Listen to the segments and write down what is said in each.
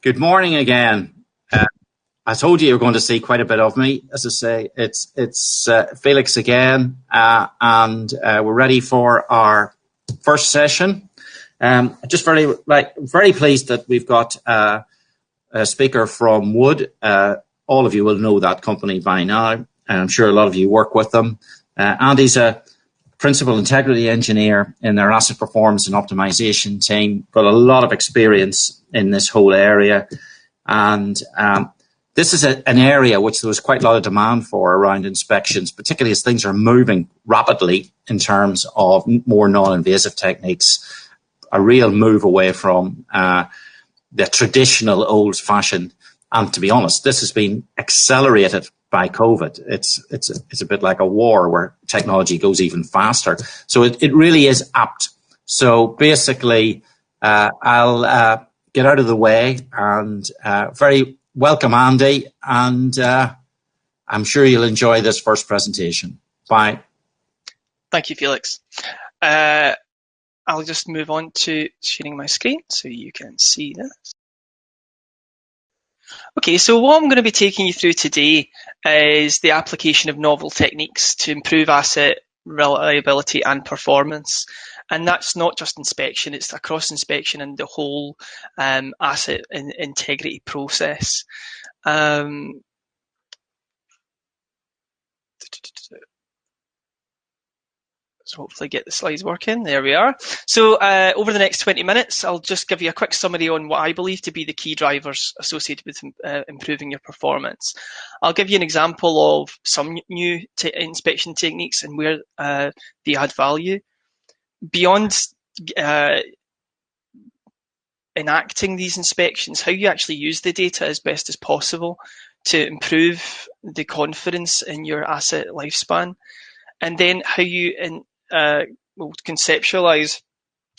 Good morning again. I told you were going to see quite a bit of me. As I say, it's Felix again, and we're ready for our first session. Just very pleased that we've got a speaker from Wood. All of you will know that company by now, and I'm sure a lot of you work with them. Andy's a principal integrity engineer in their asset performance and optimization team, got a lot of experience in this whole area. And this is an area which there was quite a lot of demand for around inspections, particularly as things are moving rapidly in terms of more non-invasive techniques, a real move away from the traditional old-fashioned. And to be honest, this has been accelerated by COVID. It's a bit like a war where technology goes even faster. So it really is apt. So basically, I'll get out of the way and very welcome, Andy. And I'm sure you'll enjoy this first presentation. Bye. Thank you, Felix. I'll just move on to sharing my screen so you can see this. Okay, so what I'm going to be taking you through today is the application of novel techniques to improve asset reliability and performance. And that's not just inspection, it's across inspection and the whole asset integrity process. So hopefully get the slides working. There we are. So over the next 20 minutes, I'll just give you a quick summary on what I believe to be the key drivers associated with improving your performance. I'll give you an example of some new inspection techniques and where they add value. Beyond enacting these inspections, how you actually use the data as best as possible to improve the confidence in your asset lifespan, and then how you will conceptualize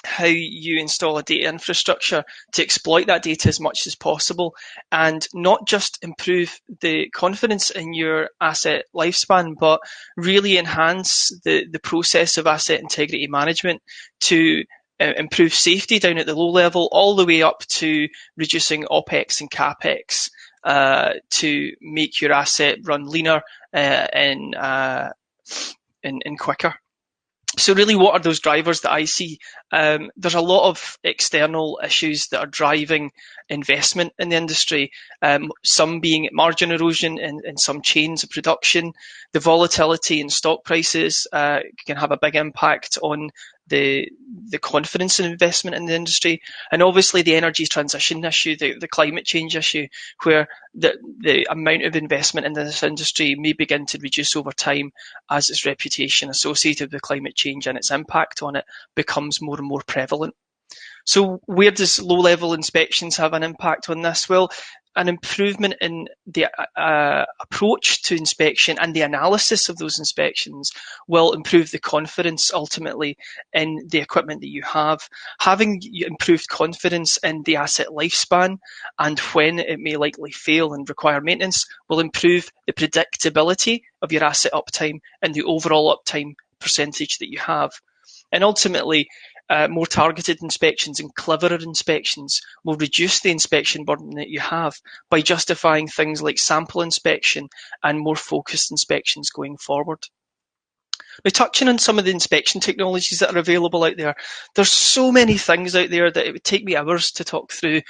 how you install a data infrastructure to exploit that data as much as possible and not just improve the confidence in your asset lifespan, but really enhance the process of asset integrity management to improve safety down at the low level all the way up to reducing OPEX and CAPEX to make your asset run leaner and quicker. So really, what are those drivers that I see? There's a lot of external issues that are driving investment in the industry, some being margin erosion in some chains of production. The volatility in stock prices can have a big impact on the confidence in investment in the industry, and obviously the energy transition issue, the climate change issue, where the amount of investment in this industry may begin to reduce over time as its reputation associated with climate change and its impact on it becomes more and more prevalent. So where does low-level inspections have an impact on this? Well, an improvement in the approach to inspection and the analysis of those inspections will improve the confidence ultimately in the equipment that you have. Having improved confidence in the asset lifespan and when it may likely fail and require maintenance will improve the predictability of your asset uptime and the overall uptime percentage that you have. And ultimately, more targeted inspections and cleverer inspections will reduce the inspection burden that you have by justifying things like sample inspection and more focused inspections going forward. Now, touching on some of the inspection technologies that are available out there, there's so many things out there that it would take me hours to talk through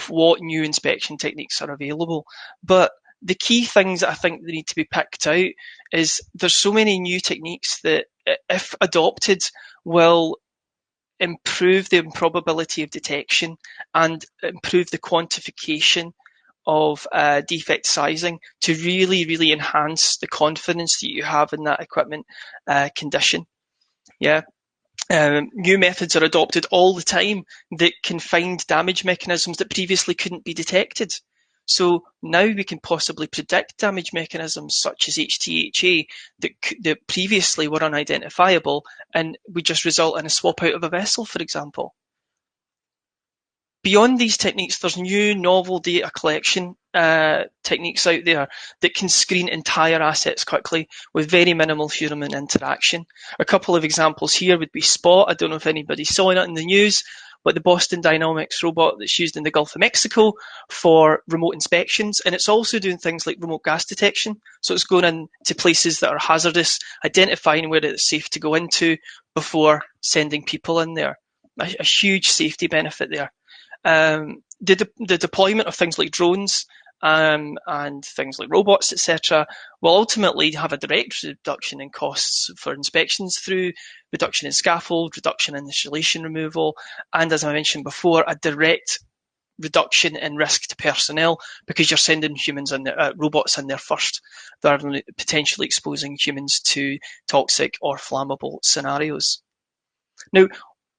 what new inspection techniques are available. But the key things that I think they need to be picked out is there's so many new techniques that, if adopted, will improve the probability of detection and improve the quantification of defect sizing to really enhance the confidence that you have in that equipment condition. New methods are adopted all the time that can find damage mechanisms that previously couldn't be detected. So now we can possibly predict damage mechanisms such as HTHA that previously were unidentifiable, and would just result in a swap out of a vessel, for example. Beyond these techniques, there's new novel data collection techniques out there that can screen entire assets quickly with very minimal human interaction. A couple of examples here would be Spot. I don't know if anybody saw it in the news, but the Boston Dynamics robot that's used in the Gulf of Mexico for remote inspections. And it's also doing things like remote gas detection. So it's going into places that are hazardous, identifying where it's safe to go into before sending people in there. A huge safety benefit there. The deployment of things like drones and things like robots, etc., will ultimately have a direct reduction in costs for inspections through reduction in scaffold, reduction in installation removal, and, as I mentioned before, a direct reduction in risk to personnel because you're sending robots in there first, rather than potentially exposing humans to toxic or flammable scenarios. Now,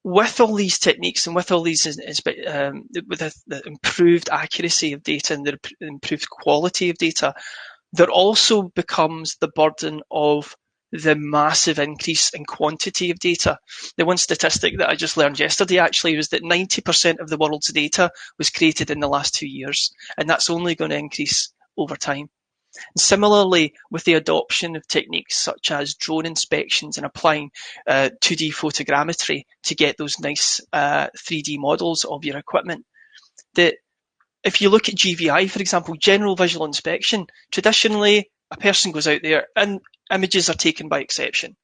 with all these techniques and with all these, with the improved accuracy of data and the improved quality of data, there also becomes the burden of the massive increase in quantity of data. The one statistic that I just learned yesterday actually was that 90% of the world's data was created in the last 2 years, and that's only going to increase over time. Similarly, with the adoption of techniques such as drone inspections and applying 2D photogrammetry to get those nice 3D models of your equipment, that if you look at GVI, for example, general visual inspection, traditionally a person goes out there and images are taken by exception.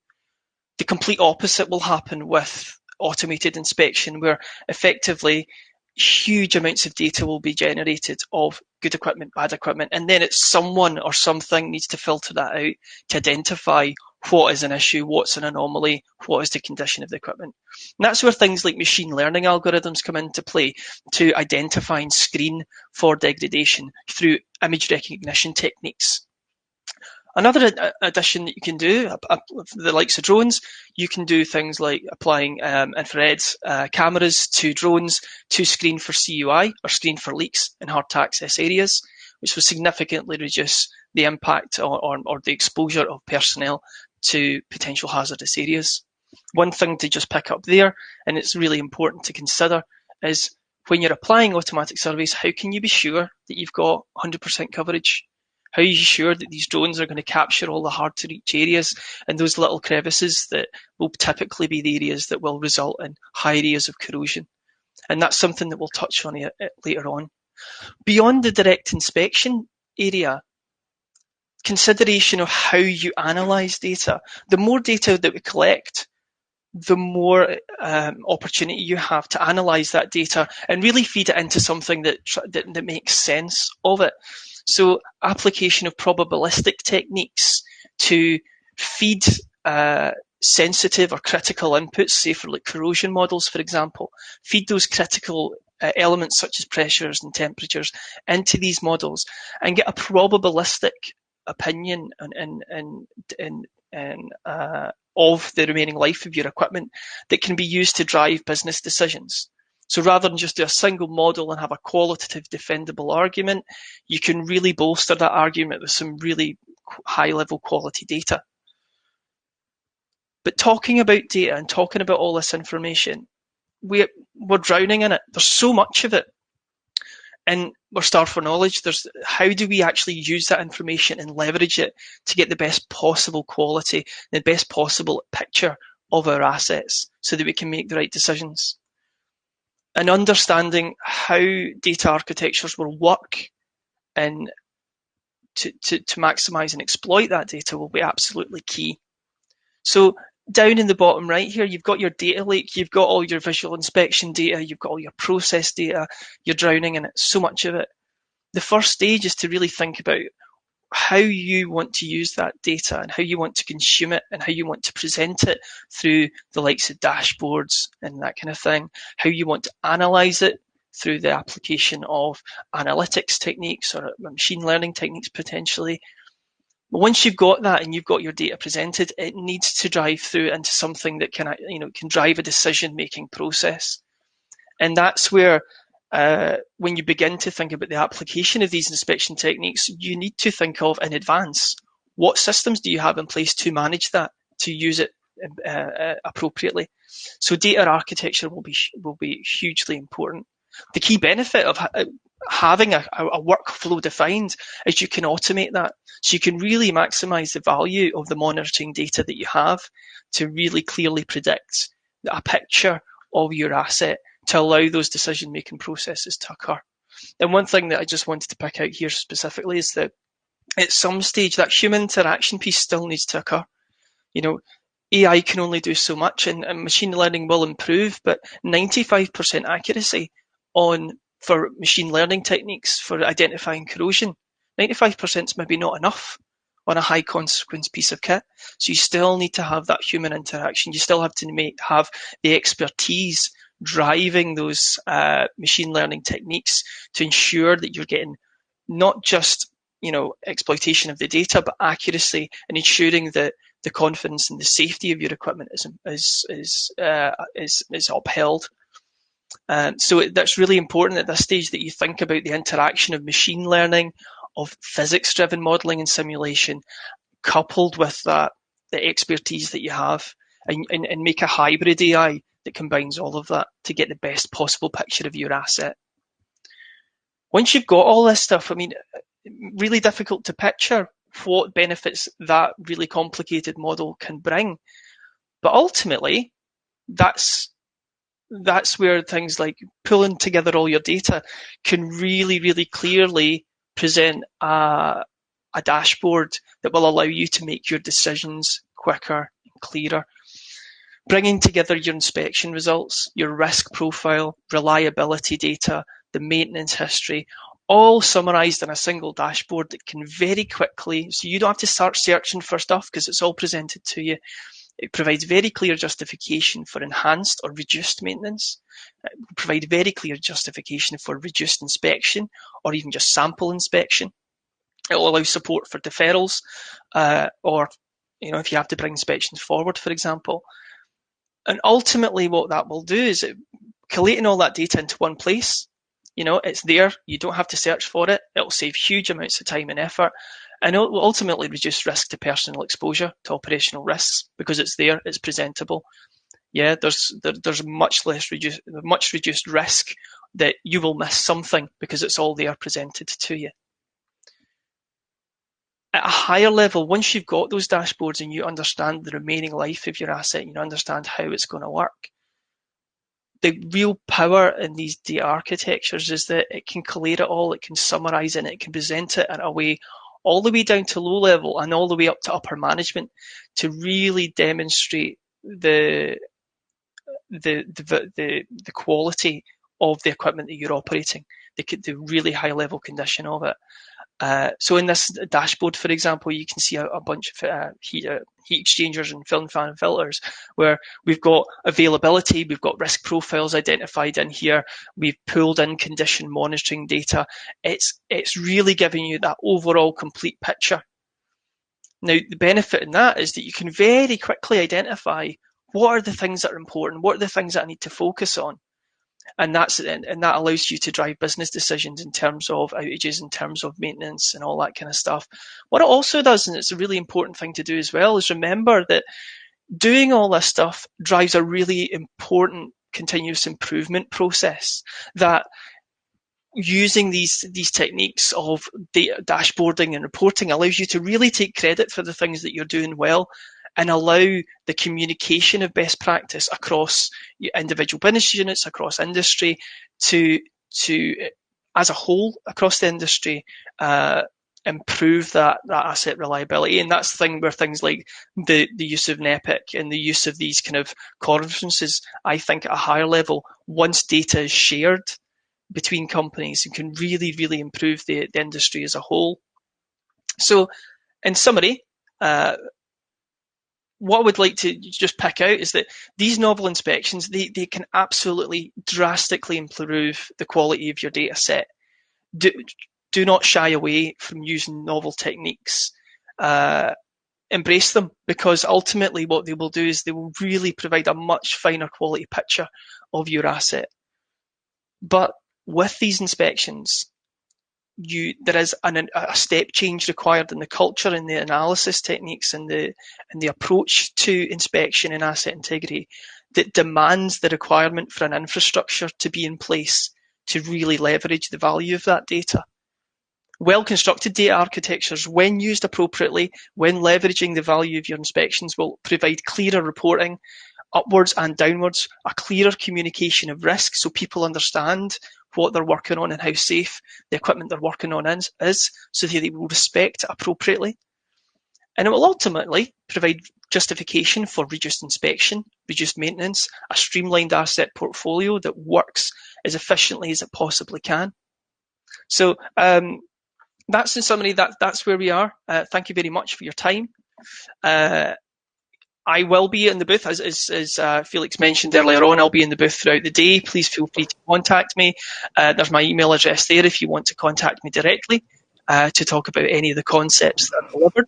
The complete opposite will happen with automated inspection, where effectively huge amounts of data will be generated of good equipment, bad equipment, and then it's someone or something needs to filter that out to identify what is an issue, what's an anomaly, what is the condition of the equipment. And that's where things like machine learning algorithms come into play to identify and screen for degradation through image recognition techniques. Another addition that you can do, the likes of drones, you can do things like applying infrared cameras to drones to screen for CUI or screen for leaks in hard to access areas, which will significantly reduce the impact or the exposure of personnel to potential hazardous areas. One thing to just pick up there, and it's really important to consider, is when you're applying automatic surveys, how can you be sure that you've got 100% coverage? How are you sure that these drones are going to capture all the hard to reach areas and those little crevices that will typically be the areas that will result in high areas of corrosion? And that's something that we'll touch on later on. Beyond the direct inspection area, consideration of how you analyse data. The more data that we collect, the more opportunity you have to analyse that data and really feed it into something that makes sense of it. So application of probabilistic techniques to feed sensitive or critical inputs, say for like corrosion models, for example, feed those critical elements such as pressures and temperatures into these models and get a probabilistic opinion of the remaining life of your equipment that can be used to drive business decisions. So rather than just do a single model and have a qualitative defendable argument, you can really bolster that argument with some really high level quality data. But talking about data and talking about all this information, we're drowning in it. There's so much of it. And we're starved for knowledge. How do we actually use that information and leverage it to get the best possible quality, the best possible picture of our assets so that we can make the right decisions? And understanding how data architectures will work and to maximize and exploit that data will be absolutely key. So down in the bottom right here, you've got your data lake, you've got all your visual inspection data, you've got all your process data, you're drowning in it, so much of it. The first stage is to really think about how you want to use that data and how you want to consume it and how you want to present it through the likes of dashboards and that kind of thing, how you want to analyze it through the application of analytics techniques or machine learning techniques potentially. But once you've got that and you've got your data presented, it needs to drive through into something that can drive a decision-making process. And that's where when you begin to think about the application of these inspection techniques, you need to think of in advance, what systems do you have in place to manage that, to use it appropriately? So data architecture will be hugely important. The key benefit of having a workflow defined is you can automate that. So you can really maximize the value of the monitoring data that you have to really clearly predict a picture of your asset to allow those decision-making processes to occur. And one thing that I just wanted to pick out here specifically is that at some stage that human interaction piece still needs to occur. AI can only do so much, and machine learning will improve, but 95% accuracy for machine learning techniques for identifying corrosion, 95% is maybe not enough on a high consequence piece of kit. So you still need to have that human interaction. You still have to have the expertise driving those machine learning techniques to ensure that you're getting not just exploitation of the data, but accuracy, and ensuring that the confidence and the safety of your equipment is upheld. So that's really important at this stage, that you think about the interaction of machine learning, of physics-driven modelling and simulation, coupled with the expertise that you have, and make a hybrid AI that combines all of that to get the best possible picture of your asset. Once you've got all this stuff, really difficult to picture what benefits that really complicated model can bring. But ultimately, that's where things like pulling together all your data can really, really clearly present a dashboard that will allow you to make your decisions quicker and clearer. Bringing together your inspection results, your risk profile, reliability data, the maintenance history, all summarized in a single dashboard that can very quickly, so you don't have to start searching for stuff because it's all presented to you. It provides very clear justification for enhanced or reduced maintenance. It will provide very clear justification for reduced inspection or even just sample inspection. It will allow support for deferrals or if you have to bring inspections forward, for example. And ultimately what that will do is collating all that data into one place. It's there. You don't have to search for it. It'll save huge amounts of time and effort. And it will ultimately reduce risk to personal exposure, to operational risks, because it's there, it's presentable. Yeah, there's much reduced risk that you will miss something because it's all there presented to you. At a higher level, once you've got those dashboards and you understand the remaining life of your asset, you understand how it's going to work, the real power in these data architectures is that it can collate it all, it can summarize it, and it can present it in a way all the way down to low level and all the way up to upper management to really demonstrate the quality of the equipment that you're operating, the really high level condition of it. So in this dashboard, for example, you can see a bunch of heat exchangers and film fan filters where we've got availability, we've got risk profiles identified in here, we've pulled in condition monitoring data. It's really giving you that overall complete picture. Now, the benefit in that is that you can very quickly identify what are the things that are important, what are the things that I need to focus on. And that allows you to drive business decisions in terms of outages, in terms of maintenance and all that kind of stuff. What it also does, and it's a really important thing to do as well, is remember that doing all this stuff drives a really important continuous improvement process, that using these techniques of data dashboarding and reporting allows you to really take credit for the things that you're doing well and allow the communication of best practice across individual business units, across industry, to as a whole, across the industry, improve that asset reliability. And that's the thing where things like the use of NEPIC and the use of these kind of conferences, I think at a higher level, once data is shared between companies, and can really, really improve the industry as a whole. So in summary, what I would like to just pick out is that these novel inspections, they can absolutely drastically improve the quality of your data set. Do not shy away from using novel techniques. Embrace them, because ultimately what they will do is they will really provide a much finer quality picture of your asset. But with these inspections, there is a step change required in the culture and the analysis techniques and the approach to inspection and asset integrity that demands the requirement for an infrastructure to be in place to really leverage the value of that data. Well-constructed data architectures, when used appropriately, when leveraging the value of your inspections, will provide clearer reporting, upwards and downwards, a clearer communication of risk so people understand what they're working on and how safe the equipment they're working on is so that they will respect it appropriately. And it will ultimately provide justification for reduced inspection, reduced maintenance, a streamlined asset portfolio that works as efficiently as it possibly can. So that's in summary, that's where we are. Thank you very much for your time. I will be in the booth, as Felix mentioned earlier on. I'll be in the booth throughout the day. Please feel free to contact me. There's my email address there if you want to contact me directly to talk about any of the concepts that I've delivered.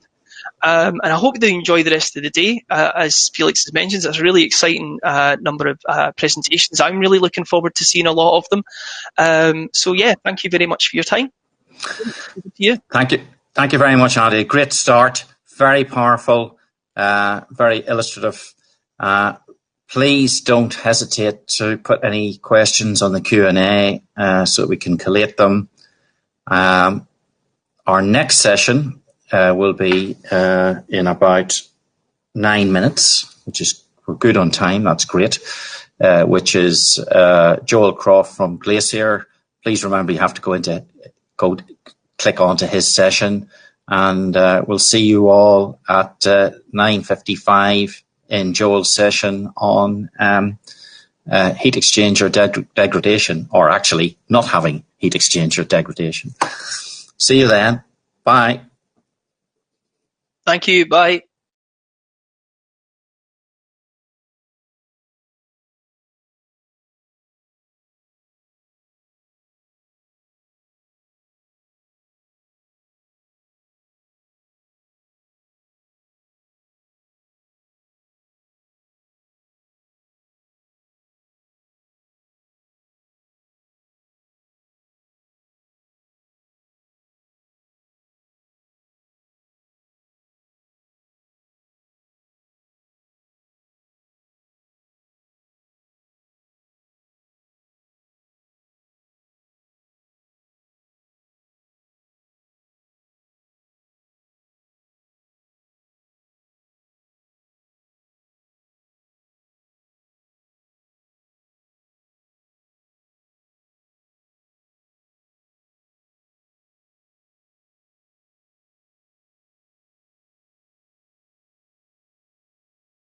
And I hope they enjoy the rest of the day. As Felix has mentioned, it's a really exciting number of presentations. I'm really looking forward to seeing a lot of them. So yeah, thank you very much for your time. Over to you. Thank you. Thank you very much, Andy. Great start. Very powerful. Very illustrative. Please don't hesitate to put any questions on the Q&A so we can collate them. Our next session will be in about 9 minutes, which is we're good on time. That's great. Which is Joel Croft from Glacier. Please remember you have to click onto his session. And we'll see you all at 9:55 in Joel's session on heat exchanger degradation, or actually not having heat exchanger degradation. See you then. Bye. Thank you. Bye.